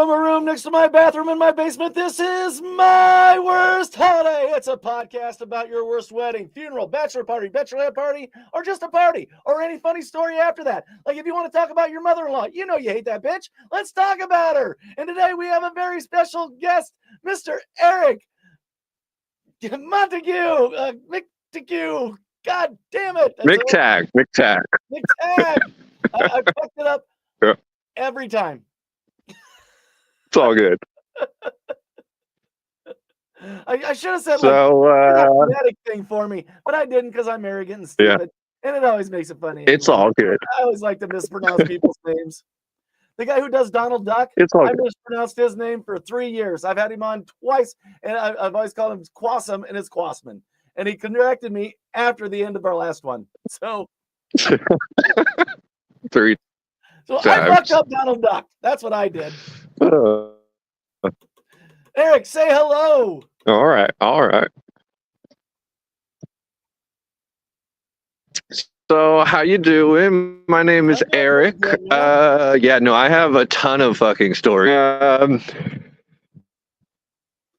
room next to my bathroom in my basement. This is My Worst Holiday. It's a podcast about your worst wedding, funeral, bachelor party, bachelorette party, or just a party, or any funny story after that. Like if you want to talk about your mother-in-law, you know you hate that bitch. Let's talk about her. And today we have a very special guest, Mr. Eric Mctague. Mctague. God damn it. Mctague. Mctague. I fucked it up every time. It's all good. I should have said so, phonetic thing for me, but I didn't because I'm arrogant and stupid, and it always makes it funny. It's all good. I always like to mispronounce people's names. The guy who does Donald Duck, I mispronounced his name for 3 years. I've had him on twice, and I've always called him Quassum, and it's Quassman. And he corrected me after the end of our last one. So, 3 so times. I fucked up Donald Duck. That's what I did. Eric, say hello. All right. So, how you doing? My name is Eric. I have a ton of fucking stories.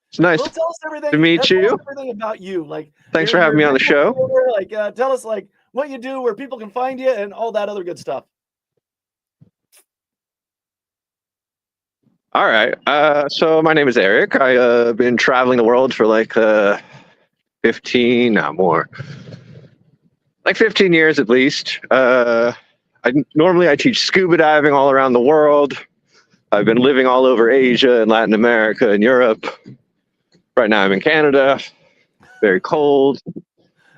It's nice tell us everything, to meet you. Tell us everything about you. Like, thanks for having me on the show. Like, tell us like what you do, where people can find you, and all that other good stuff. All right. So my name is Eric. I've been traveling the world for like 15 years at least. I teach scuba diving all around the world. I've been living all over Asia and Latin America and Europe. Right now I'm in Canada. Very cold.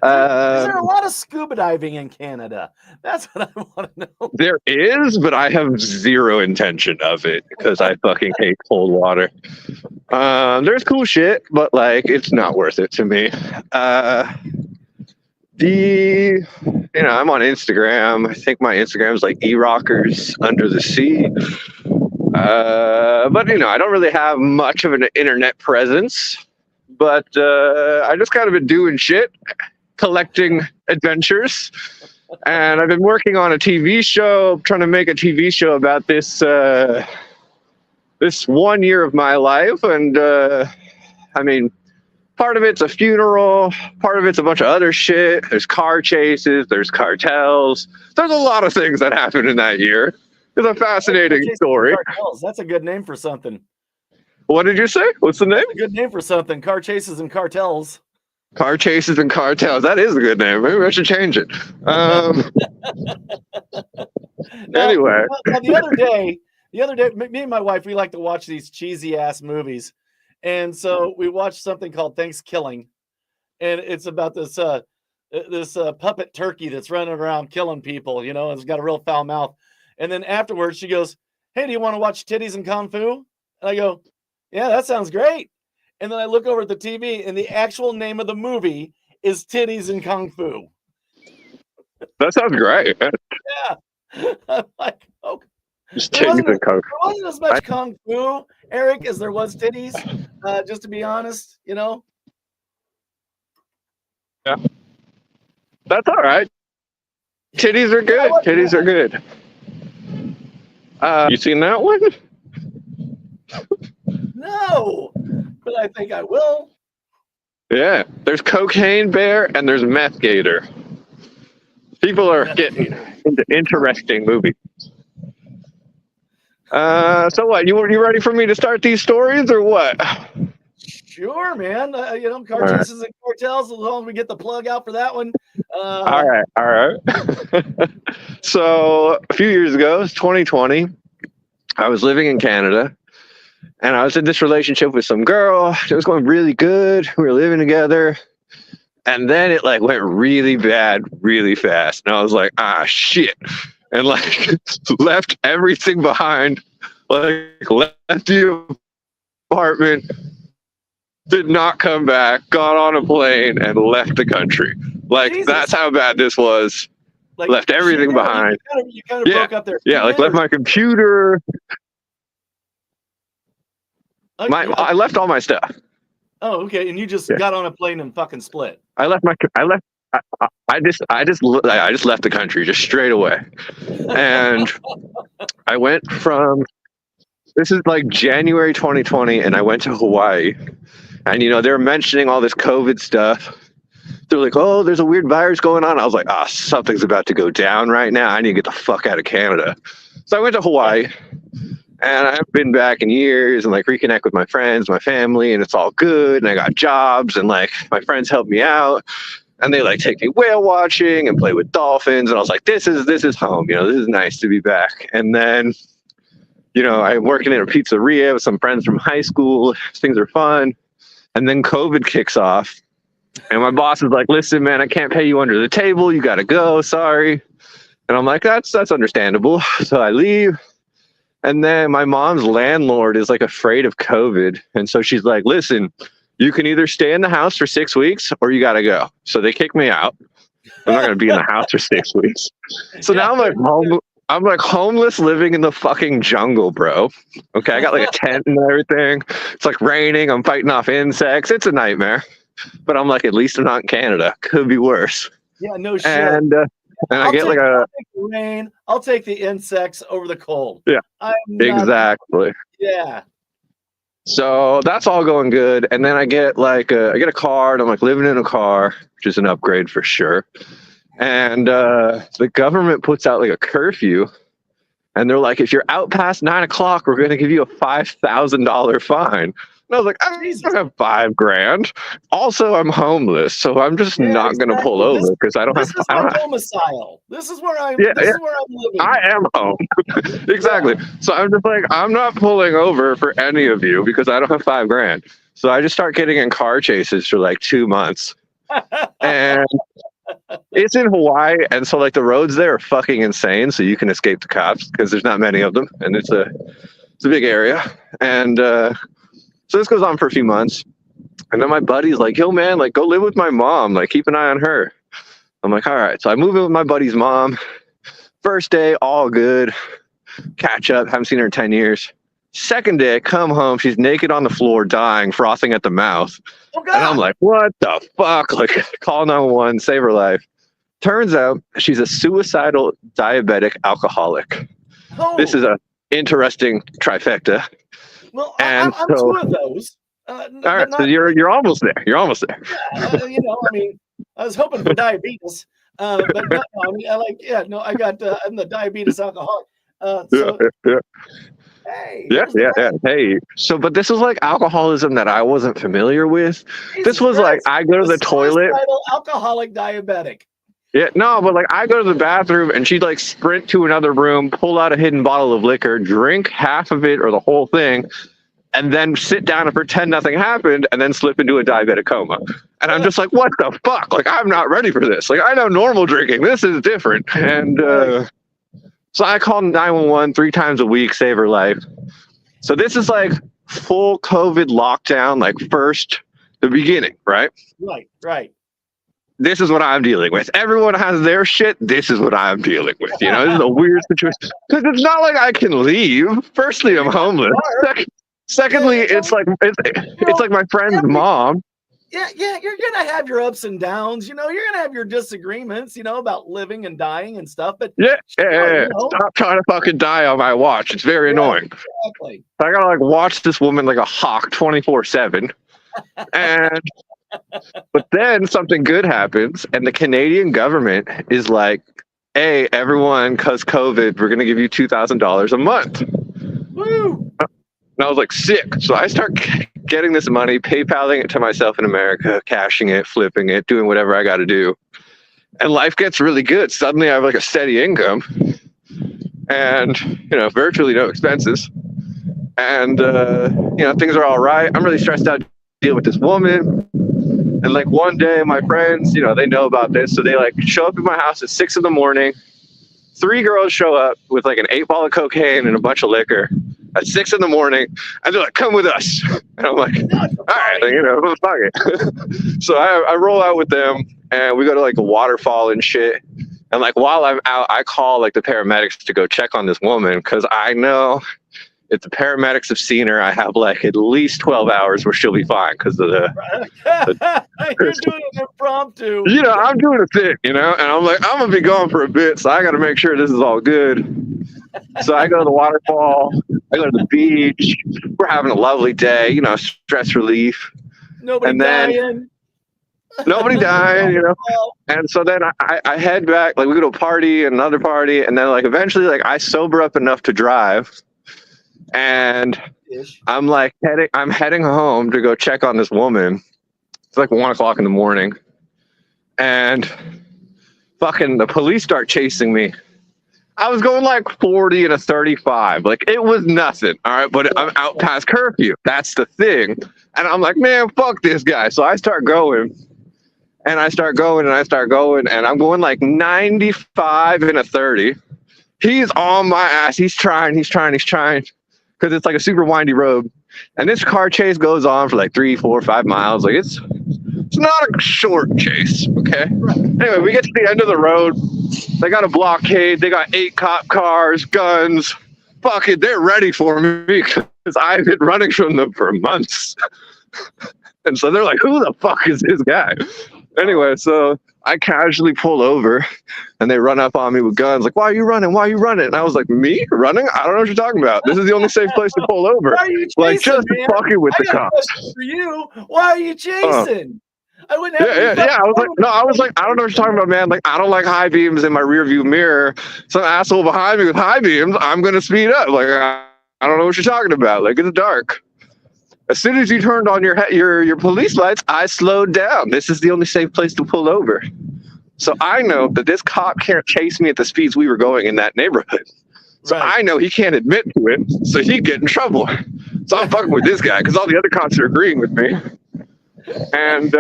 Is there a lot of scuba diving in Canada? That's what I want to know. There is, but I have zero intention of it because I fucking hate cold water. There's cool shit, but like it's not worth it to me. I'm on Instagram. I think my Instagram is like eRockers under the sea. But I don't really have much of an internet presence. But I just kind of been doing shit. Collecting adventures, and I've been working on a TV show, trying to make a TV show about this 1 year of my life. And part of it's a funeral, part of it's a bunch of other shit. There's car chases, there's cartels. There's a lot of things that happened in that year. It's a fascinating story. Cartels. That's a good name for something. What did you say? What's the name? That's a good name for something. Car chases and cartels. Car chases and cartels. That is a good name. Maybe I should change it. Anyway. The other day, me and my wife, we like to watch these cheesy ass movies. And so we watched something called Thanksgiving. And it's about this puppet turkey that's running around killing people, and it's got a real foul mouth. And then afterwards she goes, "Hey, do you want to watch titties and kung fu?" And I go, "Yeah, that sounds great." And then I look over at the TV, and the actual name of the movie is Titties and Kung Fu. That sounds great. Yeah. I'm like, okay. Just titties and kung fu. There wasn't as much Kung Fu, Eric, as there was titties, just to be honest, Yeah. That's all right. Titties are good. Titties are good. You seen that one? No. But I think I will. Yeah, there's Cocaine Bear and there's Meth Gator. People are getting into interesting movies. So what? You ready for me to start these stories or what? Sure, man. Car chases and cartels. As long as we get the plug out for that one. All right. So a few years ago, it's 2020. I was living in Canada. And I was in this relationship with some girl. It was going really good. We were living together. And then it went really bad, really fast. And I was like, shit. And left everything behind. Left the apartment. Did not come back. Got on a plane and left the country. Jesus. That's how bad this was. Left everything behind. You kind of broke up there. Yeah, left my computer. I left all my stuff. Oh, okay. And you just got on a plane and fucking split. I just left the country just straight away. And I went from This is like January 2020, and I went to Hawaii, and they were mentioning all this COVID stuff. They're like, "Oh, there's a weird virus going on." I was like, "Ah, something's about to go down right now. I need to get the fuck out of Canada." So I went to Hawaii, and I haven't been back in years, and like reconnect with my friends, my family, and it's all good. And I got jobs, and like my friends help me out, and they like take me whale watching and play with dolphins, and I was like, "This is home. This is nice to be back." And then, I'm working in a pizzeria with some friends from high school. Things are fun, and then COVID kicks off. And my boss is like, "Listen, man, I can't pay you under the table. You got to go. Sorry." And I'm like, that's understandable. So I leave. And then my mom's landlord is like afraid of COVID. And so she's like, "Listen, you can either stay in the house for 6 weeks or you got to go." So they kick me out. I'm not going to be in the house for 6 weeks. So now I'm like homeless living in the fucking jungle, bro. Okay. I got like a tent and everything. It's like raining. I'm fighting off insects. It's a nightmare. But I'm like, at least I'm not in Canada. Could be worse. Yeah, no shit. And I get I'll take the rain. I'll take the insects over the cold. Yeah, exactly. Yeah. So that's all going good. And then I get a car, and I'm like living in a car, which is an upgrade for sure. And the government puts out like a curfew. And they're like, if you're out past 9 o'clock, we're going to give you a $5,000 fine. And I was like, I don't have $5,000. Also, I'm homeless, so I'm just not going to pull over because I don't have. This is my domicile. This is where I'm. This is where I'm living. I am home. Exactly. Yeah. So I'm just like, I'm not pulling over for any of you because I don't have $5,000. So I just start getting in car chases for like 2 months, and it's in Hawaii, and so like the roads there are fucking insane. So you can escape the cops because there's not many of them, and it's a big area, and. So this goes on for a few months. And then my buddy's like, "Yo, man, like, go live with my mom. Like, keep an eye on her." I'm like, "All right." So I move in with my buddy's mom. First day, all good. Catch up. Haven't seen her in 10 years. Second day, I come home. She's naked on the floor, dying, frothing at the mouth. Oh, God. And I'm like, what the fuck? Like, call 911, save her life. Turns out she's a suicidal diabetic alcoholic. Oh. This is a interesting trifecta. Well, I'm two of those. All right, so you're almost there. You're almost there. Yeah, I mean, I was hoping for diabetes, but no, I mean, I got I'm the diabetes alcoholic. Hey, so but this is like alcoholism that I wasn't familiar with. This was like I go to the toilet. Alcoholic diabetic. Yeah, no, but like I go to the bathroom and she'd like sprint to another room, pull out a hidden bottle of liquor, drink half of it or the whole thing, and then sit down and pretend nothing happened and then slip into a diabetic coma. And I'm just like, what the fuck? Like, I'm not ready for this. Like, I know normal drinking. This is different. And so I called 911 3 times a week, save her life. So this is like full COVID lockdown, like the beginning, right? Right. This is what I'm dealing with. Everyone has their shit. This is what I'm dealing with. This is a weird situation because it's not like I can leave. Firstly, I'm homeless. Secondly, it's like my friend's mom. Yeah, you're gonna have your ups and downs. You're gonna have your disagreements. About living and dying and stuff. But stop trying to fucking die on my watch. It's very annoying. Exactly. I gotta like watch this woman like a hawk 24/7, and. But then something good happens, and the Canadian government is like, "Hey, everyone, because COVID, we're going to give you $2,000 a month." Woo! And I was like, sick. So I start getting this money, PayPaling it to myself in America, cashing it, flipping it, doing whatever I got to do. And life gets really good. Suddenly I have like a steady income and, virtually no expenses. And, things are all right. I'm really stressed out to deal with this woman. And like one day my friends, they know about this. So they like show up at my house at 6 a.m. 3 girls show up with like an 8-ball of cocaine and a bunch of liquor at 6 a.m. And they're like, "Come with us." And I'm like, all right, fuck it. So I roll out with them and we go to like a waterfall and shit. And like while I'm out, I call like the paramedics to go check on this woman because I know if the paramedics have seen her, I have like at least 12 hours where she'll be fine because of You're doing an impromptu. I'm doing a thing, and I'm like, I'm going to be gone for a bit, so I got to make sure this is all good. So I go to the waterfall, I go to the beach. We're having a lovely day, you know, stress relief. Nobody And then dying. nobody dying, you know. And so then I head back, like we go to a party, another party, and then like eventually like I sober up enough to drive. And Ish. I'm heading home to go check on this woman. It's like 1:00 in the morning. And fucking the police start chasing me. I was going like 40 and a 35. Like it was nothing. All right. But I'm out past curfew. That's the thing. And I'm like, man, fuck this guy. So I start going. And I start going and I start going. And I'm going like 95 and a 30. He's on my ass. He's trying. Because it's like a super windy road. And this car chase goes on for like 3, 4, 5 miles. Like it's not a short chase. Okay. Anyway, we get to the end of the road. They got a blockade. They got 8 cop cars, guns. Fuck it, they're ready for me because I've been running from them for months. And so they're like, who the fuck is this guy? Anyway, so I casually pull over and they run up on me with guns. Like, why are you running? Why are you running? And I was like, me running? I don't know what you're talking about. This is the only safe place to pull over. Why are you chasing, like, just man? fucking with I the got a cops. question for you. Why are you chasing? I wouldn't have Yeah. I was like, I don't know what you're talking about, man. Like, I don't like high beams in my rearview mirror. Some asshole behind me with high beams, I'm gonna speed up. Like, I don't know what you're talking about. Like, it's dark. As soon as you turned on your police lights, I slowed down. This is the only safe place to pull over. So I know that this cop can't chase me at the speeds we were going in that neighborhood. So I know he can't admit to it, so he'd get in trouble. So I'm fucking with this guy because all the other cops are agreeing with me. And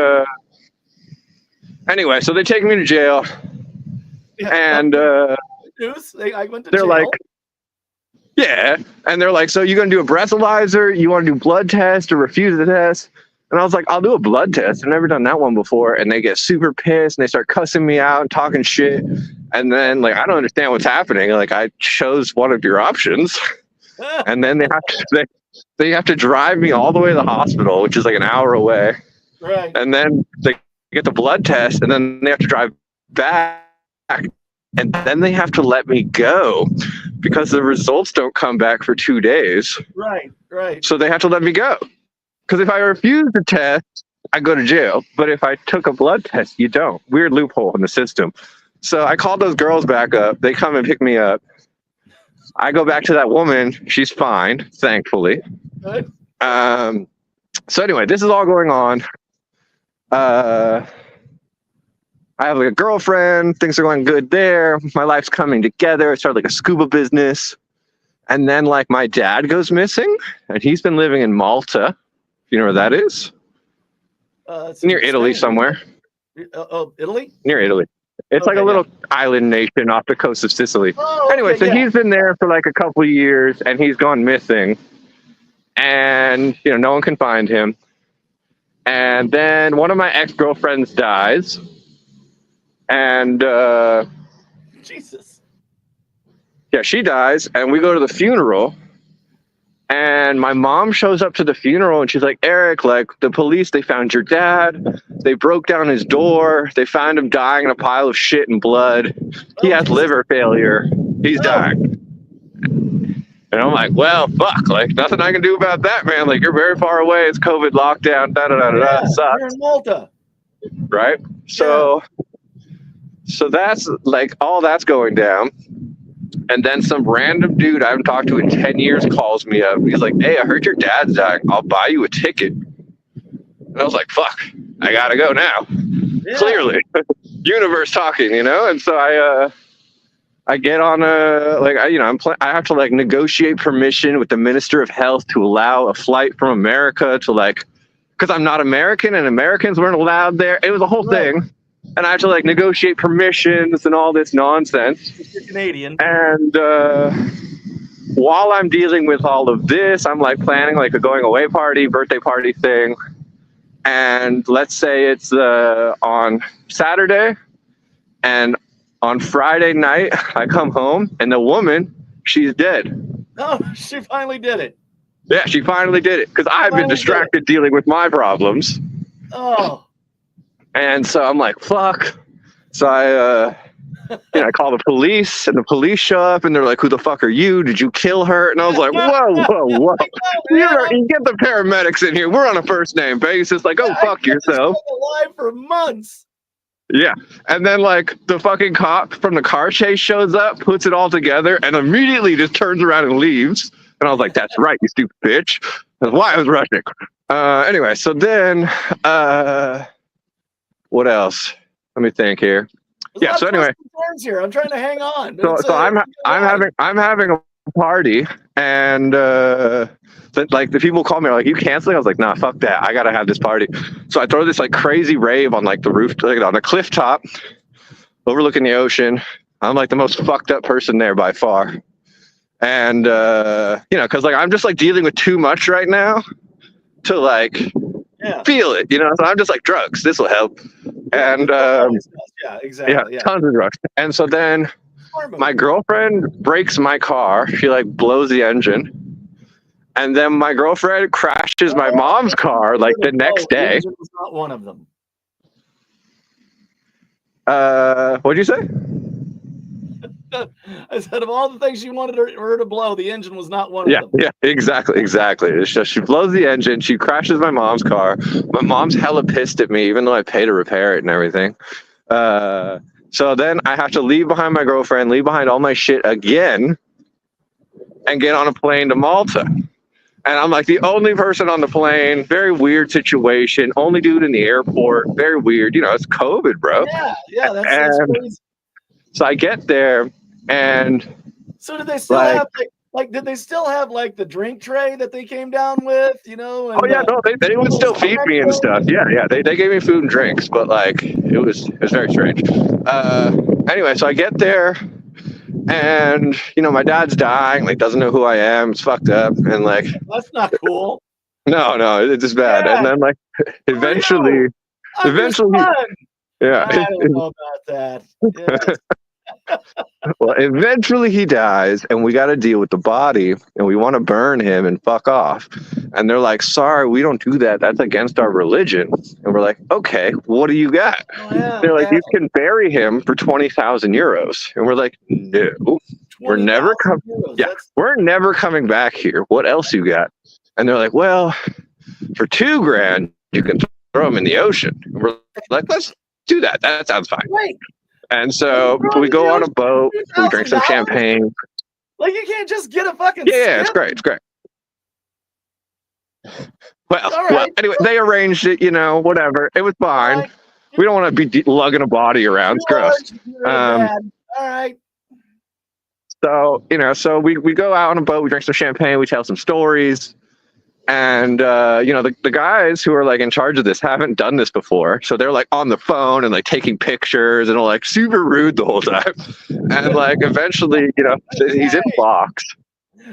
anyway, so they take me to jail. And I went to they're jail. like, yeah. And they're like, so you going to do a breathalyzer? You want to do blood test or refuse the test? And I was like, I'll do a blood test. I've never done that one before. And they get super pissed and they start cussing me out and talking shit. And then like, I don't understand what's happening. Like I chose one of your options. And then they have to drive me all the way to the hospital, which is like an hour away. Right. And then they get the blood test and then they have to drive back. And then they have to let me go because the results don't come back for 2 days. Right. So they have to let me go. Because if I refuse the test, I go to jail. But if I took a blood test, you don't. Weird loophole in the system. So I called those girls back up. They come and pick me up. I go back to that woman. She's fine, thankfully. Right. So anyway, this is all going on. I have like a girlfriend. Things are going good there. My life's coming together. I started like a scuba business. And then like my dad goes missing. And he's been living in Malta. You know where that is? It's near Italy somewhere. Oh, Italy? Near Italy. It's like a little island nation off the coast of Sicily. Anyway, so he's been there for like a couple of years and he's gone missing. And, you know, no one can find him. And then one of my ex-girlfriends dies. And, Jesus. Yeah, she dies. And we go to the funeral. And my mom shows up to the funeral and she's like, Eric, like the police, they found your dad. They broke down his door. They found him dying in a pile of shit and blood. He has liver failure. He's dying. And I'm like, well, fuck, like nothing I can do about that, man. Like you're very far away. It's COVID lockdown. Sucks. You're in Malta. Right. So that's like all that's going down. And then some random dude I haven't talked to in 10 years calls me up. He's like, hey, I heard your dad's dying. I'll buy you a ticket. And I was like, fuck, I gotta go now. Yeah. Clearly. Universe talking, you know? And so I get on I have to like negotiate permission with the Minister of Health to allow a flight from America to like, because I'm not American and Americans weren't allowed there. It was a whole thing. And I have to like negotiate permissions and all this nonsense. You're Canadian. And while I'm dealing with all of this, I'm like planning like a going away party, birthday party thing. And let's say it's on Saturday. And on Friday night, I come home and the woman, she's dead. Oh, she finally did it. Yeah, she finally did it. Because I've been distracted dealing with my problems. Oh. And so I'm like, fuck. So I call the police, and the police show up, and they're like, "Who the fuck are you? Did you kill her?" And I was like, "Whoa, whoa, whoa! You get the paramedics in here. We're on a first name basis. Like, oh, fuck yourself." Alive for months. Yeah, and then like the fucking cop from the car chase shows up, puts it all together, and immediately just turns around and leaves. And I was like, "That's right, you stupid bitch." That's why I was rushing. Anyway, so then, what else? Let me think here. Yeah. So anyway, here. I'm trying to hang on. So I'm having a party, and like the people call me, like, "You canceling?" I was like, "Nah, fuck that. I gotta have this party." So I throw this like crazy rave on like the roof, like on a cliff top, overlooking the ocean. I'm like the most fucked up person there by far, and because like I'm just like dealing with too much right now to like feel it, So I'm just like, drugs. This will help. And yeah, exactly. Yeah, tons of drugs. And so then my girlfriend breaks my car. She like blows the engine. And then my girlfriend crashes my mom's car like the next day. It was not one of them. What'd you say? I said of all the things she wanted her to blow, the engine was not one of them. Yeah, exactly. It's just she blows the engine, she crashes my mom's car. My mom's hella pissed at me, even though I paid to repair it and everything. So then I have to leave behind my girlfriend, leave behind all my shit again, and get on a plane to Malta. And I'm like the only person on the plane. Very weird situation. Only dude in the airport. Very weird. It's COVID, bro. Yeah, that's crazy. So I get there, and so did they still have like? Did they still have like the drink tray that they came down with? And, oh yeah, no, they would still feed me and stuff. Yeah, they gave me food and drinks, but like it was very strange. Anyway, so I get there, and my dad's dying, like doesn't know who I am. It's fucked up, and like that's not cool. No, it's just bad. Yeah. And then like eventually. Yeah, I don't know about that. Yeah. Well, eventually he dies, and we got to deal with the body, and we want to burn him and fuck off. And they're like, "Sorry, we don't do that. That's against our religion." And we're like, "Okay, what do you got?" They're like, "You can bury him for 20,000 euros." And we're like, "No, we're never coming. Yeah, we're never coming back here. What else you got?" And they're like, "Well, for $2,000, you can throw him in the ocean." And we're like, "Let's do that. That sounds fine." Right. And so we go on a boat, we drink some champagne. Like you can't just get a fucking Yeah, it's great. Well, anyway, they arranged it, whatever. It was fine. Right. We don't want to be lugging a body around. It's gross. All right. So, so we go out on a boat, we drink some champagne, we tell some stories. And, the guys who are like in charge of this haven't done this before. So they're like on the phone and like taking pictures and like super rude the whole time. And like eventually, he's in a box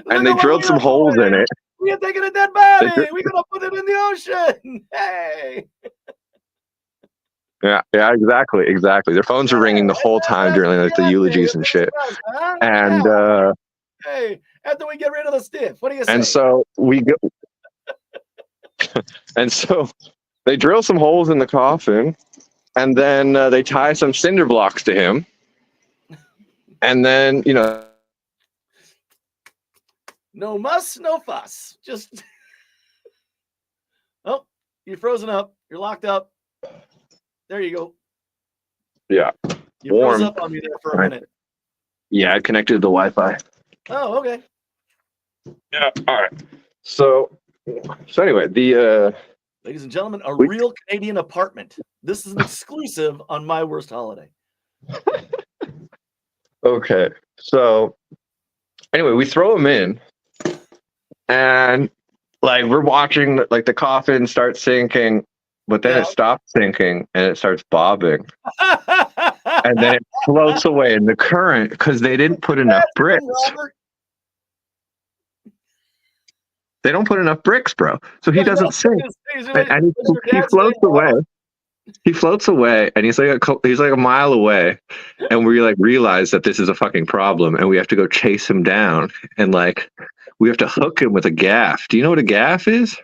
and they drilled some holes in it. We are taking a dead body. We're going to put it in the ocean. Hey. Yeah, exactly. Their phones are ringing the whole time during like the eulogies and shit. And, hey, after we get rid of the stiff, what do you say? And so we go. And so they drill some holes in the coffin, and then they tie some cinder blocks to him. And then, no muss, no fuss. Just, oh, you're frozen up. You're locked up. There you go. Yeah. You froze up on me there for a minute. Yeah, I connected to the Wi-Fi. Oh, okay. Yeah, all right. So anyway, ladies and gentlemen, a real Canadian apartment. This is an exclusive on My Worst Holiday. Okay, so anyway, we throw him in, and like we're watching like the coffin start sinking, but then it stops sinking and it starts bobbing, and then it floats away in the current because they didn't put enough bricks. They don't put enough bricks, bro. So he doesn't sink, and he floats away. He floats away, and he's like a mile away, and we like realize that this is a fucking problem, and we have to go chase him down, and like we have to hook him with a gaff. Do you know what a gaff is?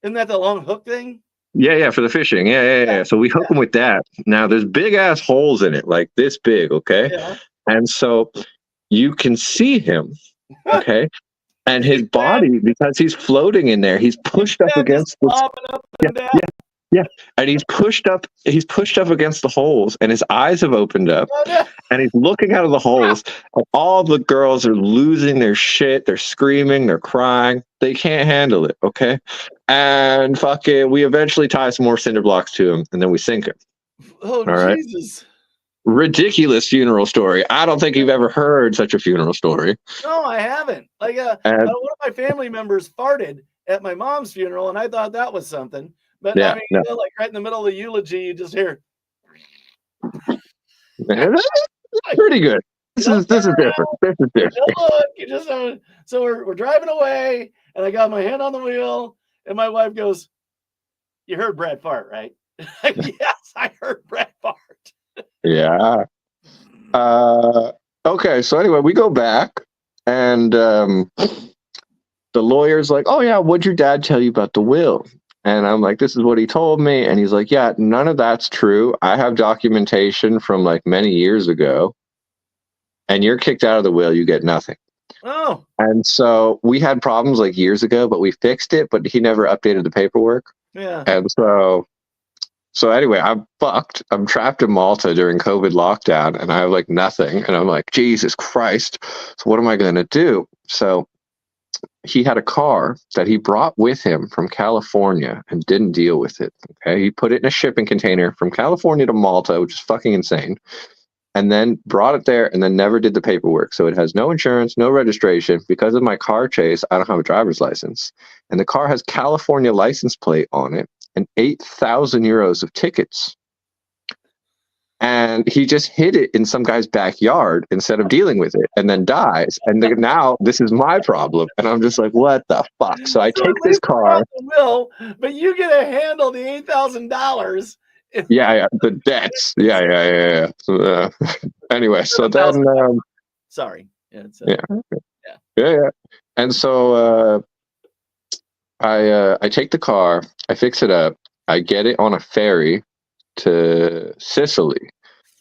Isn't that the long hook thing? Yeah, for the fishing. Yeah. So we hook him with that. Now there's big ass holes in it, like this big, okay? Yeah. And so you can see him, okay? And his Big man, body, because he's floating in there, he's big pushed up man just against this. bobbing up Yeah, and down. yeah, yeah. And he's pushed up against the holes, and his eyes have opened up, Oh, no. and he's looking out of the holes, and all the girls are losing their shit. They're screaming, they're crying. They can't handle it, okay? And fucking, we eventually tie some more cinder blocks to him, and then we sink him. Oh, All right. Jesus. Ridiculous funeral story. I don't think you've ever heard such a funeral story. No, I haven't. Like, And one of my family members farted at my mom's funeral, and I thought that was something. But I yeah, mean, no. like right in the middle of the eulogy, you just hear, Pretty good. This don't is different. turn around, This is different. don't look. You just so we're driving away, and I got my hand on the wheel, and my wife goes, "You heard Brad fart, right?" Yes, I heard Brad fart. Yeah. Okay, so anyway, we go back, and the lawyer's like, "Oh yeah, what'd your dad tell you about the will?" And I'm like, "This is what he told me." And he's like, "Yeah, none of that's true. I have documentation from like many years ago, and you're kicked out of the will. You get nothing." Oh, And so we had problems like years ago, but we fixed it. But he never updated the paperwork, yeah. and so anyway, I'm fucked. I'm trapped in Malta during COVID lockdown, and I have like nothing. And I'm like, Jesus Christ. So what am I going to do? So he had a car that he brought with him from California and didn't deal with it. Okay. He put it in a shipping container from California to Malta, which is fucking insane. And then brought it there and then never did the paperwork. So it has no insurance, no registration. Because of my car chase, I don't have a driver's license. And the car has California license plate on it and 8,000 euros of tickets. And he just hid it in some guy's backyard instead of dealing with it and then dies. And now this is my problem. And I'm just like, what the fuck? So I So take at this least you're car. on the will, but you get to handle the $8,000. Yeah, the debts. Yeah. So, anyway, so then, $1,000. Sorry. Yeah, it's, yeah. And so I take the car, I fix it up, I get it on a ferry to Sicily.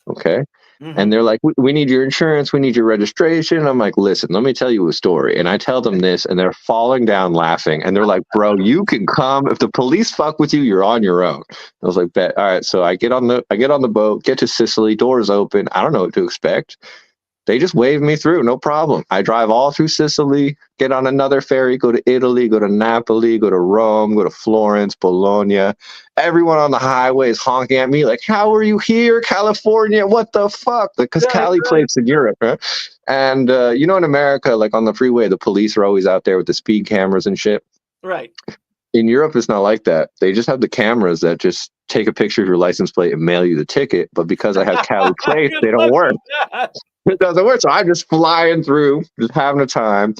Okay. mhm. And they're like, we need your insurance, we need your registration. I'm like, listen, let me tell you a story. And I tell them this, and they're falling down laughing. And they're like, bro, you can come. If the police fuck with you, you're on your own. I was like, bet. All right. So I get on the boat, get to Sicily, doors open. I don't know what to expect. They just wave me through, no problem. I drive all through Sicily, get on another ferry, go to Italy, go to Napoli, go to Rome, go to Florence, Bologna. Everyone on the highway is honking at me like, how are you here, California? What the fuck? Because Cali plates in Europe, right? And, in America, like on the freeway, the police are always out there with the speed cameras and shit. Right. In Europe, it's not like that. They just have the cameras that just take a picture of your license plate and mail you the ticket. But because I have Cali plates, they don't work. It doesn't work. So I'm just flying through, just having a time.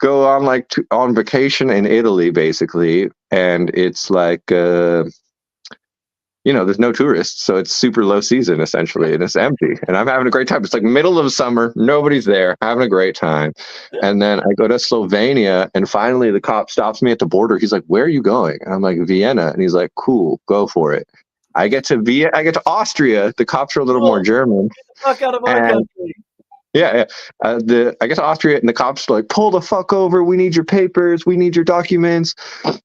Go on on vacation in Italy, basically, and it's like there's no tourists, so it's super low season essentially, and it's empty. And I'm having a great time. It's like middle of summer, nobody's there, having a great time. And then I go to Slovenia, and finally the cop stops me at the border. He's like, "Where are you going?" And I'm like, "Vienna." And he's like, "Cool, go for it." I get to Austria. The cops are a little more German. Get the fuck out of our country. Yeah. I get to Austria, and the cops are like, "Pull the fuck over. We need your papers. We need your documents."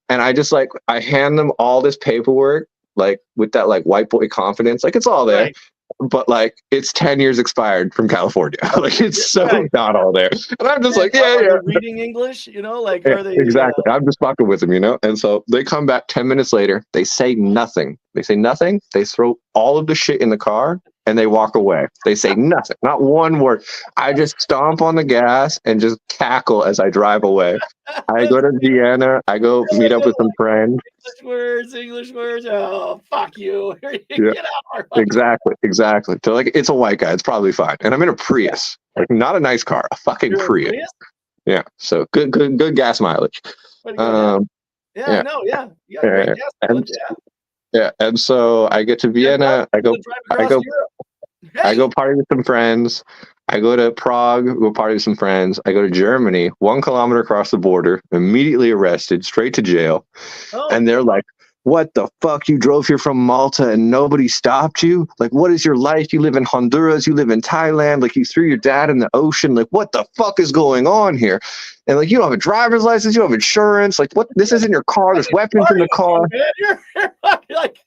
And I hand them all this paperwork, like with that like white boy confidence, like it's all there. Right. But like it's 10 years expired from California. Like it's so not all there. And I'm just like, Are yeah. they reading English? Like, are they exactly? I'm just fucking with them, And so they come back 10 minutes later. They say nothing. They throw all of the shit in the car and they walk away. They say nothing, not one word. I just stomp on the gas and just cackle as I drive away. I go to Vienna. I go meet up with some friends. English words. Oh, fuck you. Yeah. Get out. Exactly. So like, it's a white guy. It's probably fine. And I'm in a Prius, like not a nice car, a fucking Prius. Yeah. So good gas mileage. No, yeah. You got great gas mileage, yeah. And so I get to Vienna. I go party with some friends. I go to Prague, go party with some friends. I go to Germany, 1 kilometer across the border, immediately arrested, straight to jail. Oh. And they're like, what the fuck? You drove here from Malta and nobody stopped you? Like, what is your life? You live in Honduras, you live in Thailand, like you threw your dad in the ocean. Like, what the fuck is going on here? And like, you don't have a driver's license, you don't have insurance. Like, what? This isn't your car. There's weapons in the car. You're like,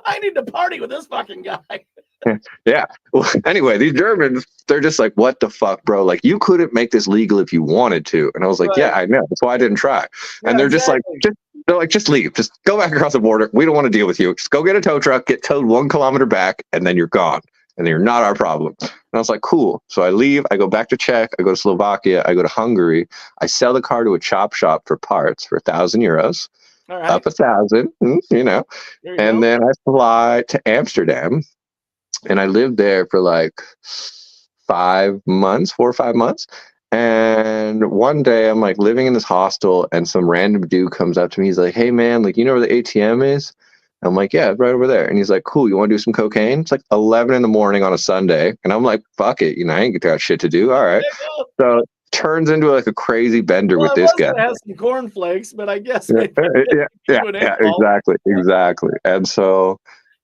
I need to party with this fucking guy. Yeah. Well, anyway, these Germans, they're just like, what the fuck, bro? Like, you couldn't make this legal if you wanted to. And I was like, Right. yeah, I know. That's why I didn't try. Yeah, And they're exactly. they're like, just leave. Just go back across the border. We don't want to deal with you. Just go get a tow truck, get towed 1 kilometer back, and then you're gone. And then you're not our problem. And I was like, cool. So I leave. I go back to Czech. I go to Slovakia. I go to Hungary. I sell the car to a chop shop for parts for €1,000. All right. Up 1,000, you know. There you And go. then I fly to Amsterdam. And I lived there for like 5 months, 4 or 5 months. And one day I'm like living in this hostel and some random dude comes up to me. He's like, hey man, like, you know where the ATM is? I'm like, yeah, right over there. And he's like, cool, you want to do some cocaine? It's like 11 in the morning on a Sunday. And I'm like, fuck it. You know, I ain't got shit to do. All right. So it turns into like a crazy bender with this guy. I have some cornflakes, but I guess Yeah, exactly. And so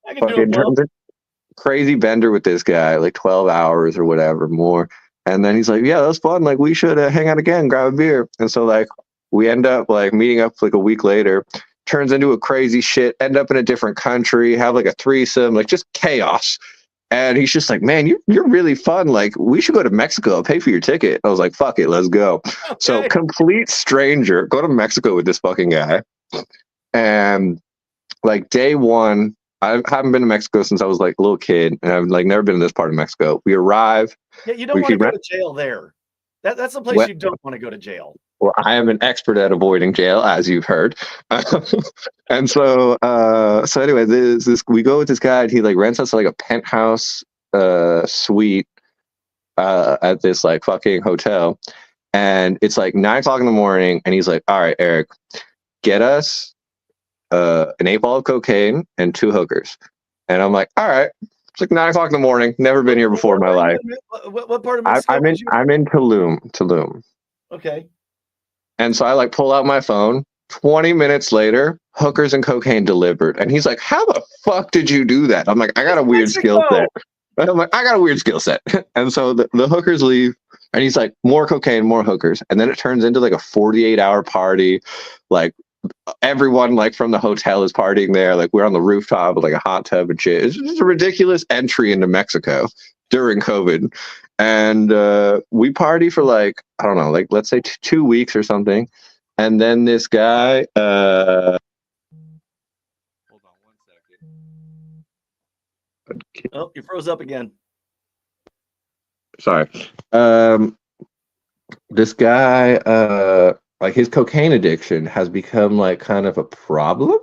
I can do fucking it. Well. turns into crazy bender with this guy, like 12 hours or whatever more. And then he's like, yeah, that was fun. Like, we should hang out again, grab a beer. And so, like, we end up, like, meeting up, like, a week later. Turns into a crazy shit, end up in a different country, have, like, a threesome, like, just chaos. And he's just like, man, you're really fun. Like, we should go to Mexico. I'll pay for your ticket. I was like, fuck it, let's go. Okay. So, complete stranger, go to Mexico with this fucking guy. And, like, day one, I haven't been to Mexico since I was like a little kid, and I've like never been to this part of Mexico. We arrive. Yeah, you don't want to go to jail there. That's the place you don't want to go to jail. Well, I am an expert at avoiding jail, as you've heard. And so anyway, this we go with this guy, and he like rents us like a penthouse suite at this like fucking hotel, and it's like 9 o'clock in the morning, and he's like, all right, Eric, get us an 8 ball of cocaine and 2 hookers. And I'm like, all right. It's like 9 o'clock in the morning. Never been here before in my life. What part of Mexico? I'm in Tulum. Okay. And so I like pull out my phone. 20 minutes later, hookers and cocaine delivered. And he's like, how the fuck did you do that? I'm like, I got a weird skill set. I'm like, I got a weird skill set. And so the hookers leave, and he's like, more cocaine, more hookers. And then it turns into like a 48-hour party. Like, everyone like from the hotel is partying there. Like, we're on the rooftop with like a hot tub and shit. It's just a ridiculous entry into Mexico during COVID. And we party for like, I don't know, like let's say 2 weeks or something. And then this guy hold on 1 second. Oh, you froze up again. Sorry. This guy like his cocaine addiction has become like kind of a problem.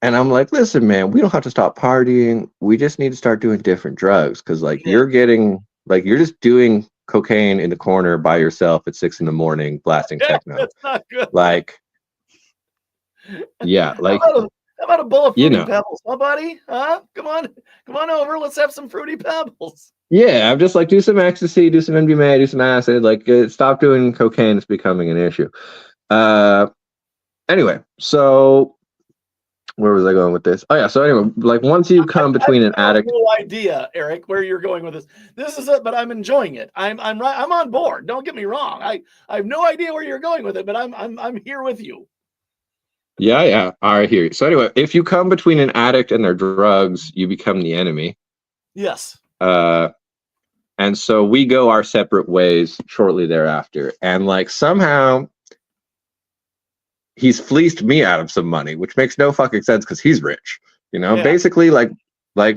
And I'm like, listen, man, we don't have to stop partying. We just need to start doing different drugs. Cause like you're just doing cocaine in the corner by yourself at 6 a.m, blasting techno. That's not good. Like, yeah, like how about a bowl of fruity pebbles, huh, buddy? Huh? Come on over. Let's have some fruity pebbles. Yeah, I'm just like, do some ecstasy, do some MDMA, do some acid. Like, stop doing cocaine. It's becoming an issue. Anyway, so where was I going with this? Oh yeah, so anyway, like once you come between an addict, no idea, Eric, where you're going with this. This is it, but I'm enjoying it. I'm right. I'm on board. Don't get me wrong. I have no idea where you're going with it, but I'm here with you. Yeah. All right, here. So anyway, if you come between an addict and their drugs, you become the enemy. Yes. And so we go our separate ways shortly thereafter. And like somehow he's fleeced me out of some money, which makes no fucking sense because he's rich. You know, basically like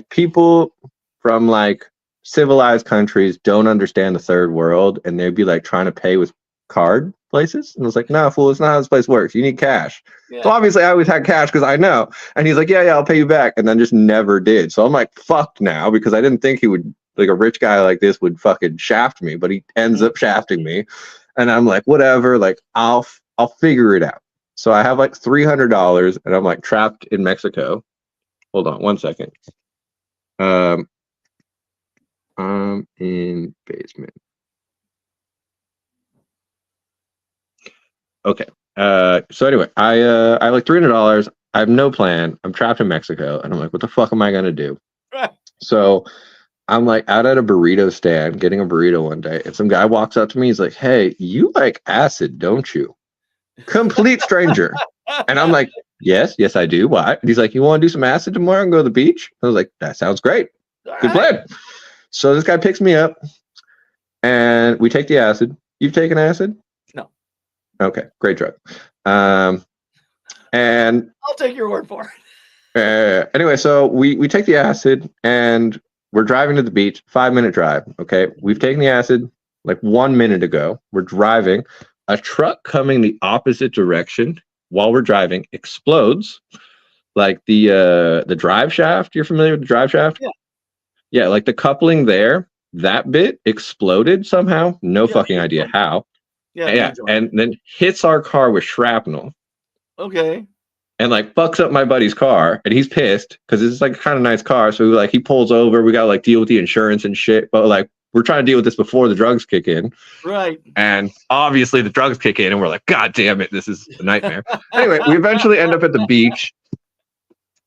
people from like civilized countries don't understand the third world, and they'd be like trying to pay with card places. And I was like, no, fool, it's not how this place works. You need cash. Yeah. So obviously I always had cash because I know. And he's like, yeah, I'll pay you back. And then just never did. So I'm like, fucked now, because I didn't think he would, like a rich guy like this would fucking shaft me, but he ends up shafting me. And I'm like, whatever, like I'll figure it out. So I have like $300 and I'm like trapped in Mexico. Hold on 1 second. I'm in basement. Okay. So anyway, I have like $300. I have no plan. I'm trapped in Mexico, and I'm like, what the fuck am I gonna do? Right. So I'm like out at a burrito stand getting a burrito one day, and some guy walks up to me. He's like, "Hey, you like acid, don't you?" Complete stranger. And I'm like, yes, I do. Why? And he's like, you want to do some acid tomorrow and go to the beach? I was like, that sounds great. All Good right. plan. So this guy picks me up and we take the acid. You've taken acid? No. Okay, great drug. And I'll take your word for it. anyway, so we take the acid and we're driving to the beach, 5-minute drive. Okay, we've taken the acid like 1 minute ago. We're driving. A truck coming the opposite direction while we're driving explodes. Like the drive shaft. You're familiar with the drive shaft? Yeah. Yeah, like the coupling there, that bit exploded somehow. No fucking idea how. Yeah, and then hits our car with shrapnel. Okay. And like fucks up my buddy's car, and he's pissed because it's like a kind of nice car. So like he pulls over, we gotta like deal with the insurance and shit. But like we're trying to deal with this before the drugs kick in. Right. And obviously the drugs kick in, and we're like, God damn it, this is a nightmare. Anyway, we eventually end up at the beach,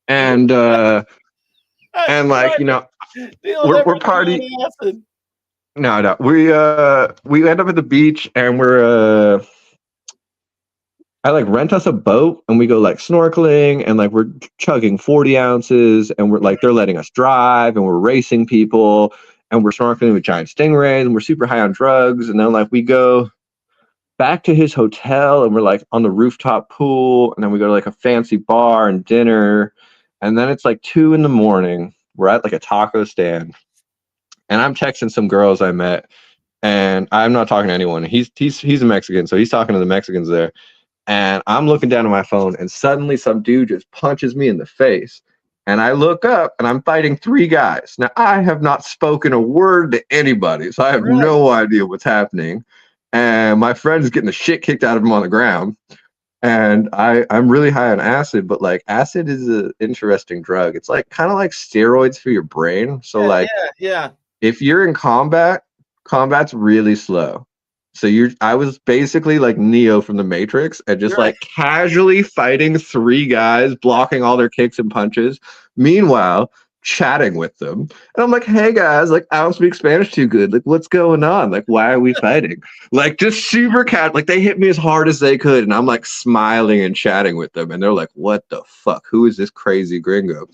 and like you know, we're party. No, we end up at the beach, and we're I like rent us a boat and we go like snorkeling and like we're chugging 40 ounces and we're like they're letting us drive and we're racing people and we're snorkeling with giant stingrays and we're super high on drugs. And then like we go back to his hotel and we're like on the rooftop pool and then we go to like a fancy bar and dinner. And then it's like 2 a.m. We're at like a taco stand and I'm texting some girls I met and I'm not talking to anyone. He's a Mexican, so he's talking to the Mexicans there. And I'm looking down at my phone and suddenly some dude just punches me in the face. And I look up and I'm fighting 3 guys. Now, I have not spoken a word to anybody, so I have no idea what's happening. And my friend is getting the shit kicked out of him on the ground. And I'm really high on acid, but like acid is an interesting drug. It's like kind of like steroids for your brain. So if you're in combat's really slow. So I was basically like Neo from the Matrix and just like casually fighting 3 guys, blocking all their kicks and punches. Meanwhile, chatting with them. And I'm like, hey guys, like I don't speak Spanish too good. Like, what's going on? Like, why are we fighting? Like just super like they hit me as hard as they could. And I'm like smiling and chatting with them. And they're like, what the fuck? Who is this crazy gringo?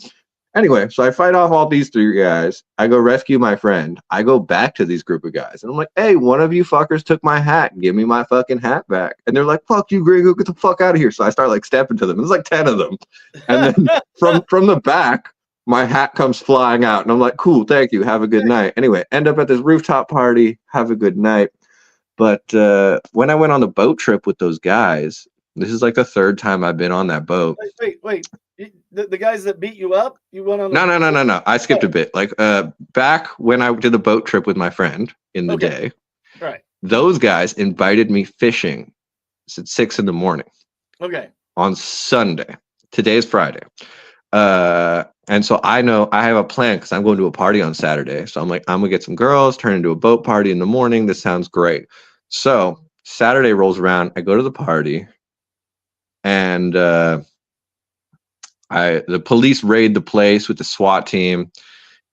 Anyway, so I fight off all these 3 guys. I go rescue my friend. I go back to these group of guys. And I'm like, hey, one of you fuckers took my hat. Give me my fucking hat back. And they're like, fuck you, gringo. Get the fuck out of here. So I start like stepping to them. There's like 10 of them. And then from the back, my hat comes flying out. And I'm like, cool, thank you. Have a good night. Anyway, end up at this rooftop party. Have a good night. But when I went on the boat trip with those guys, this is like the 3rd time I've been on that boat. Wait. The guys that beat you up, you went on. No. I skipped a bit. Like back when I did the boat trip with my friend in the day, right? Those guys invited me fishing. It's at 6 a.m. Okay. On Sunday. Today is Friday. And so I know I have a plan because I'm going to a party on Saturday. So I'm like, I'm gonna get some girls, turn into a boat party in the morning. This sounds great. So Saturday rolls around. I go to the party, and the police raid the place with the SWAT team,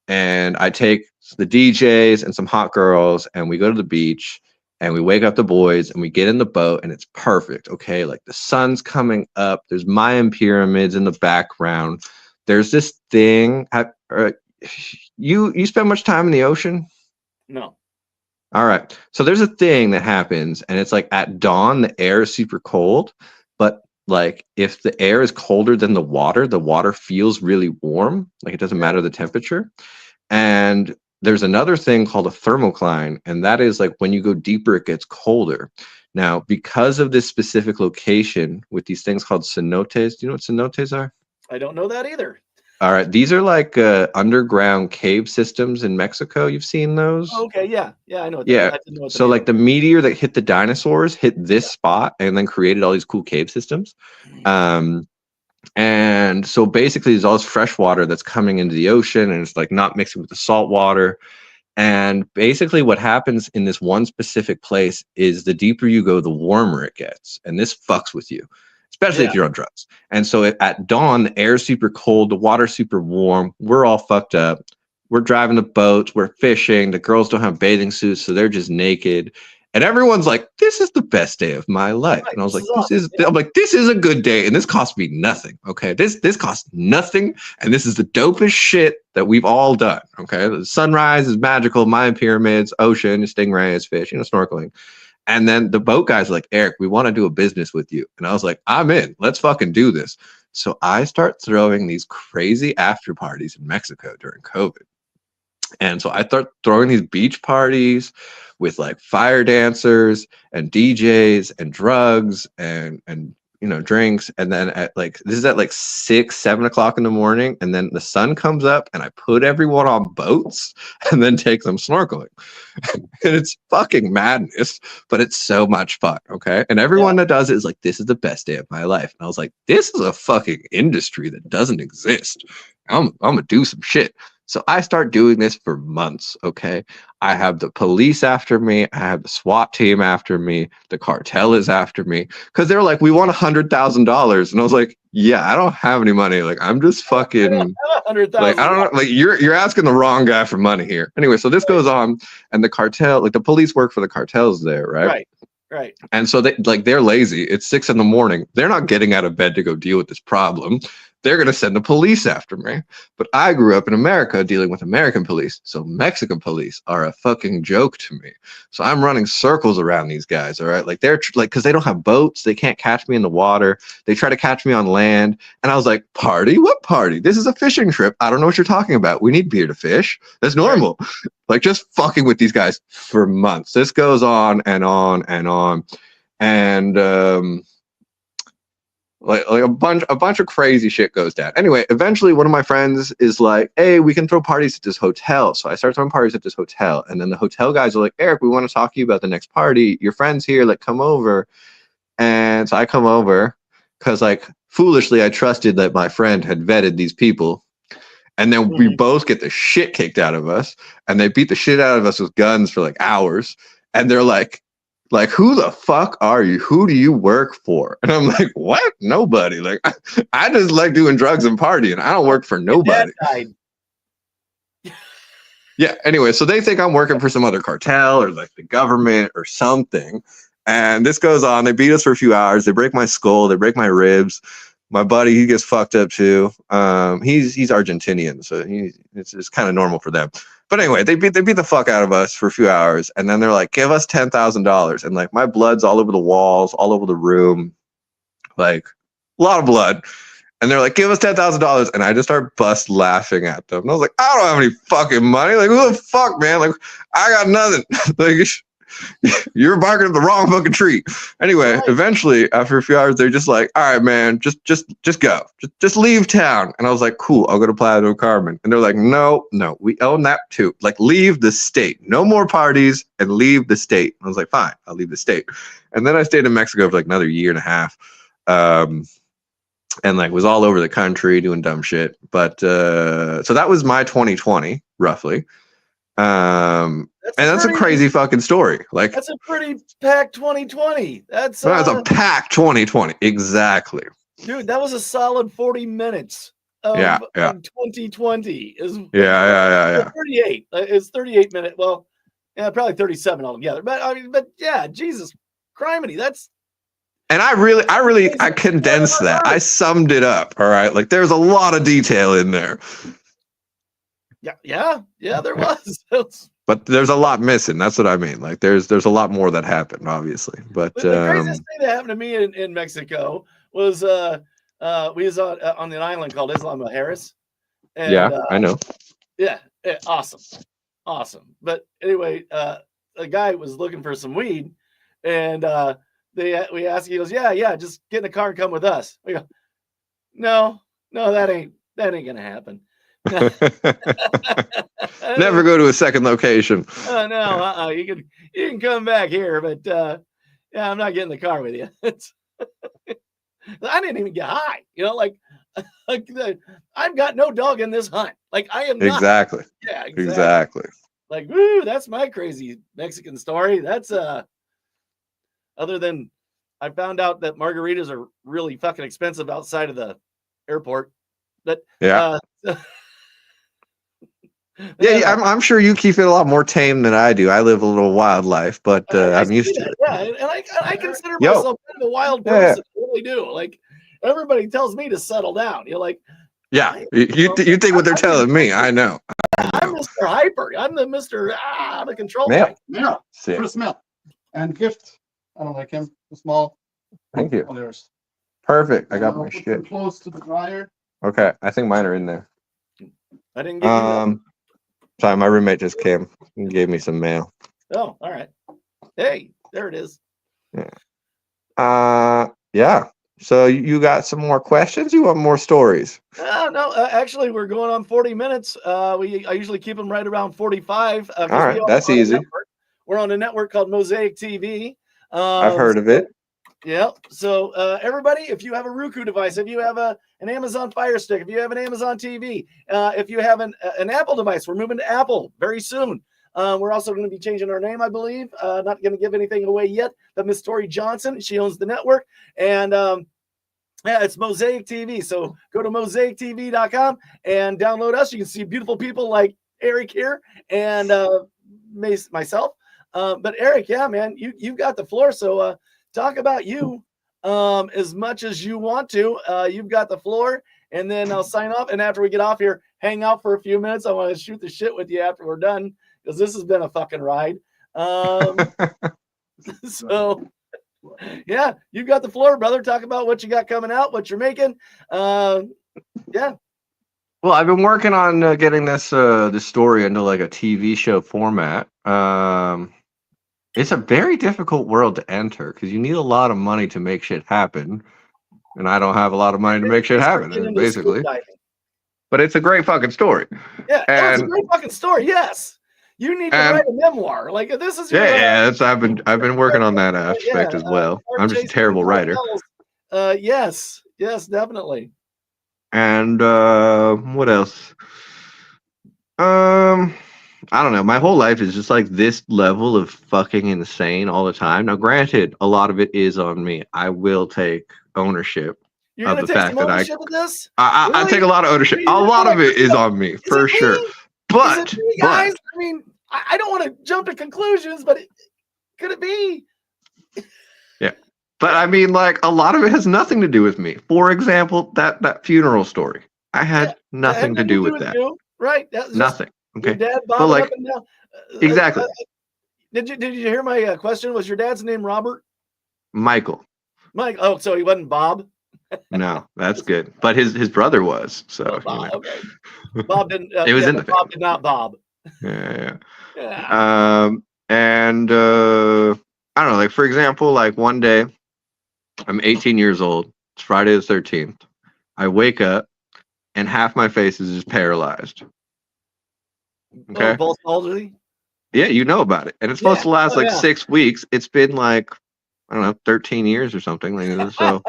and I take the DJs and some hot girls, and we go to the beach, and we wake up the boys, and we get in the boat, and it's perfect. Okay, like the sun's coming up. There's Mayan pyramids in the background. There's this thing. You spend much time in the ocean? No. All right. So there's a thing that happens, and it's like at dawn, the air is super cold, but like if the air is colder than the water feels really warm. Like it doesn't matter the temperature. And there's another thing called a thermocline, and that is like when you go deeper, it gets colder. Now, because of this specific location with these things called cenotes, do you know what cenotes are? I don't know that either. All right. These are like underground cave systems in Mexico. You've seen those? Okay, yeah. I know. So like the meteor that hit the dinosaurs hit this spot and then created all these cool cave systems. And so basically there's all this fresh water that's coming into the ocean and it's like not mixing with the salt water. And basically what happens in this one specific place is the deeper you go, the warmer it gets. And this fucks with you. especially if you're on drugs. And so at dawn, the air's super cold, the water's super warm. We're all fucked up. We're driving the boats, we're fishing. The girls don't have bathing suits, so they're just naked. And everyone's like, "This is the best day of my life." Right. And I was like, Awesome. I'm like, "This is a good day, and this cost me nothing." Okay, this costs nothing, and this is the dopest shit that we've all done. Okay, the sunrise is magical, Mayan pyramids, ocean, stingrays, fish, snorkeling. And then the boat guys are like, "Eric, we want to do a business with you." And I was like, "I'm in. Let's fucking do this." So I start throwing these crazy after parties in Mexico during COVID. And so I start throwing these beach parties with like fire dancers and DJs and drugs and drinks. And then this is at like 6, 7 o'clock in the morning. And then the sun comes up and I put everyone on boats and then take them snorkeling. And it's fucking madness, but it's so much fun. Okay. And everyone that does it is like, "This is the best day of my life." And I was like, this is a fucking industry that doesn't exist. I'm gonna do some shit. So I start doing this for months, okay? I have the police after me. I have the SWAT team after me. The cartel is after me. Because they're like, "We want $100,000. And I was like, "Yeah, I don't have any money. Like, I'm just fucking... Like, I don't know. Like, you're asking the wrong guy for money here." Anyway, so this goes on. And the cartel, like the police work for the cartels there, right? Right. And so they're lazy. It's 6 a.m. They're not getting out of bed to go deal with this problem. They're going to send the police after me. But I grew up in America dealing with American police. So Mexican police are a fucking joke to me. So I'm running circles around these guys. All right. Like they're like, because they don't have boats. They can't catch me in the water. They try to catch me on land. And I was like, "Party? What party? This is a fishing trip. I don't know what you're talking about. We need beer to fish. That's normal." Right. Like just fucking with these guys for months. This goes on and on and on. And, like a bunch of crazy shit goes down. Anyway, eventually one of my friends is like, "Hey, we can throw parties at this hotel." So I start throwing parties at this hotel. And then the hotel guys are like, "Eric, we want to talk to you about the next party. Your friend's here, like come over." And so I come over because like foolishly I trusted that my friend had vetted these people. And then we both get the shit kicked out of us. And they beat the shit out of us with guns for like hours. And they're like, "Who the fuck are you? Who do you work for?" And I'm like, "What? Nobody. Like, I just like doing drugs and partying. I don't work for nobody." Yeah. Anyway, so they think I'm working for some other cartel or like the government or something. And this goes on. They beat us for a few hours. They break my skull. They break my ribs. My buddy, he gets fucked up too. He's Argentinian, so it's kind of normal for them. But anyway, they beat the fuck out of us for a few hours, and then they're like, "Give us $10,000." And like my blood's all over the walls, all over the room, like a lot of blood. And they're like, "Give us $10,000." And I just start bust laughing at them. And I was like, "I don't have any fucking money. Like, who the fuck, man? Like, I got nothing." Like, you're barking up the wrong fucking tree. Anyway, eventually, after a few hours, they're just like, "All right, man, just go. Just leave town." And I was like, "Cool, I'll go to Playa del Carmen." And they're like, No, we own that too. Like, leave the state. No more parties and leave the state." And I was like, "Fine, I'll leave the state." And then I stayed in Mexico for like another year and a half. And like was all over the country doing dumb shit. But so that was my 2020, roughly. That's a crazy fucking story. Like that's a pretty packed 2020. That's a packed 2020. Exactly. Dude, that was a solid 40 minutes of 2020. Yeah. 38. It's 38 minutes. Well, yeah, probably 37 altogether. But yeah, Jesus criminy. That's... And I condensed that. I summed it up. All right. Like there's a lot of detail in there. Yeah, there was. But there's a lot missing. That's what I mean. Like there's a lot more that happened, obviously. But the craziest thing that happened to me in Mexico was we was on an island called Isla Mujeres. And, yeah, I know. Yeah, awesome. But anyway, a guy was looking for some weed, and we asked. He goes, "Yeah, just get in the car and come with us." We go, "No, that ain't gonna happen." Never go to a second location. No, you can come back here, but yeah, I'm not getting in the car with you. I didn't even get high, like I've got no dog in this hunt. Like I am not. Exactly. Yeah, exactly. Like, woo, that's my crazy Mexican story. That's other than I found out that margaritas are really fucking expensive outside of the airport. But Yeah. yeah, Yeah, I'm sure you keep it a lot more tame than I do. I live a little wildlife, but I'm see used to that. it. Yeah, and I consider Yo, myself kind of a wild yeah, person. I really do. Like everybody tells me to settle down. You're like, yeah. You think what they're telling me? I know. I'm Mr. Hyper. I'm the Mr. The control Mail. Mail. Sick. For the smell. And gift. I don't like him. The small. Thank you. Oh, there's. Perfect. I got my Put shit. them close to the dryer. Okay, I think mine are in there. I didn't give you that. Sorry, my roommate just came and gave me some mail. Oh, all right. Hey, there it is. Yeah. So you got some more questions? You want more stories? No, actually, we're going on 40 minutes. I usually keep them right around 45. All right, that's easy. We're on a network called Mosaic TV. I've heard of it. Yeah. So everybody, if you have a Roku device, if you have an Amazon Fire Stick, if you have an Amazon TV, if you have an Apple device, we're moving to Apple very soon. We're also going to be changing our name, I believe. Not going to give anything away yet, but Miss Tori Johnson, she owns the network. And yeah, it's Mosaic TV. So go to mosaictv.com and download us. You can see beautiful people like Eric here and myself. But Eric, yeah, man, you've got the floor. So talk about you as much as you want to. You've got the floor, and then I'll sign off. And after we get off here, hang out for a few minutes. I want to shoot the shit with you after we're done because this has been a fucking ride. So, yeah, you've got the floor, brother. Talk about what you got coming out, what you're making. Yeah. Well, I've been working on getting this story into like a TV show format. It's a very difficult world to enter because you need a lot of money to make shit happen, and I don't have a lot of money to make shit happen, basically. But it's a great fucking story. Yeah, it's a great fucking story. Yes, you need to write a memoir. Like this is your, I've been working on that aspect as well. I'm just a terrible writer. Yes, definitely. And what else? I don't know. My whole life is just like this level of fucking insane all the time. Now, granted, a lot of it is on me. I will take ownership of the fact that I take a lot of ownership. A lot of it is on me, for sure. But guys, I mean, I don't want to jump to conclusions, but could it be? Yeah. But I mean, like, a lot of it has nothing to do with me. For example, that funeral story. I had nothing to do with that. Right. Nothing. Okay. Your dad but like, up and down. Exactly. Did you hear my question? Was your dad's name Robert? Michael. Mike. Oh, so he wasn't Bob? No, that's good. But his brother was. So Bob, okay. Bob didn't. It was in the Bob did not Bob. Yeah. And I don't know. Like, for example, like one day, I'm 18 years old. It's Friday the 13th. I wake up, and half my face is just paralyzed. Okay. Both palsy? Yeah, you know about it. And it's supposed to last 6 weeks. It's been like, I don't know, 13 years or something. Like, so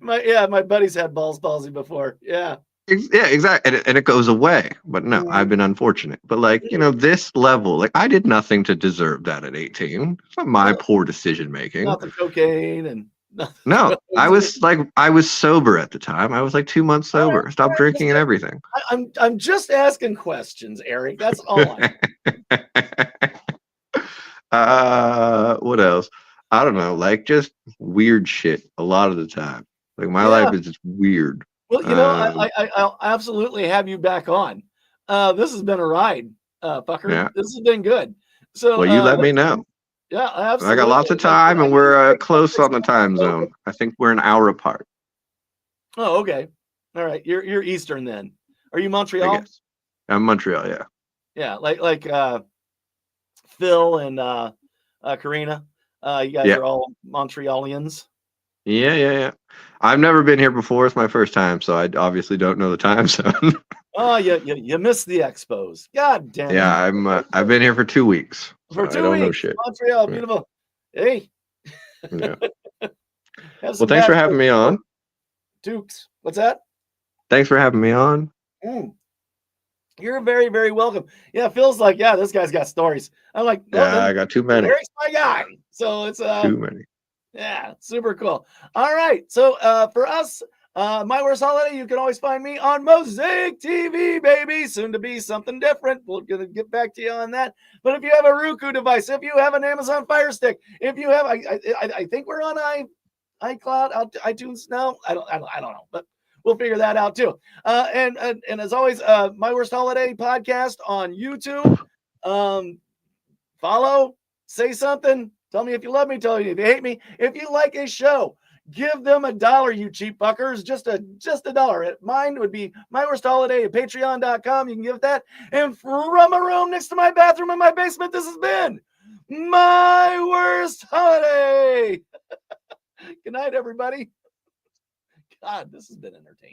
my buddies had Bell's palsy before. Yeah. Yeah, exactly. And it goes away. But no, I've been unfortunate. But like, this level, like I did nothing to deserve that at 18. It's not my poor decision making. Not the cocaine and no, I was sober at the time. I was like 2 months sober. Stopped drinking and everything. I'm just asking questions, Eric. That's all. What else? I don't know. Like just weird shit a lot of the time. Like my life is just weird. Well, I'll absolutely have you back on. This has been a ride, fucker. Yeah. This has been good. So well, you let me know. Yeah, absolutely. I got lots of time, and we're close on the time zone. I think we're an hour apart. Oh, okay. All right. You're Eastern then. Are you Montreal? I'm Montreal, yeah. Yeah, like Phil and Karina. You guys are all Montrealians. Yeah. I've never been here before. It's my first time, so I obviously don't know the time zone. Oh, you missed the expos. God damn. Yeah, I've been here for 2 weeks. For 2 weeks. I don't know shit. Montreal, beautiful. Hey. Yeah. Well, thanks for having me on. Dukes. What's that? Thanks for having me on. You're very, very welcome. Yeah, Phil's like, this guy's got stories. I'm like, I got too many. Eric's my guy. So it's too many. Yeah, super cool. All right. So for us, My Worst Holiday, you can always find me on Mosaic TV, baby. Soon to be something different. We're going to get back to you on that. But if you have a Roku device, if you have an Amazon Fire Stick, if you have, I think we're on iCloud, iTunes now. I don't know, but we'll figure that out too. And as always, My Worst Holiday podcast on YouTube. Follow, say something, tell me if you love me, tell me if you hate me. If you like a show, give them $1, you cheap fuckers. Just $1. Mine would be My Worst Holiday at patreon.com. You can give that. And from a room next to my bathroom in my basement, this has been My Worst Holiday. Good night, everybody. God, this has been entertaining.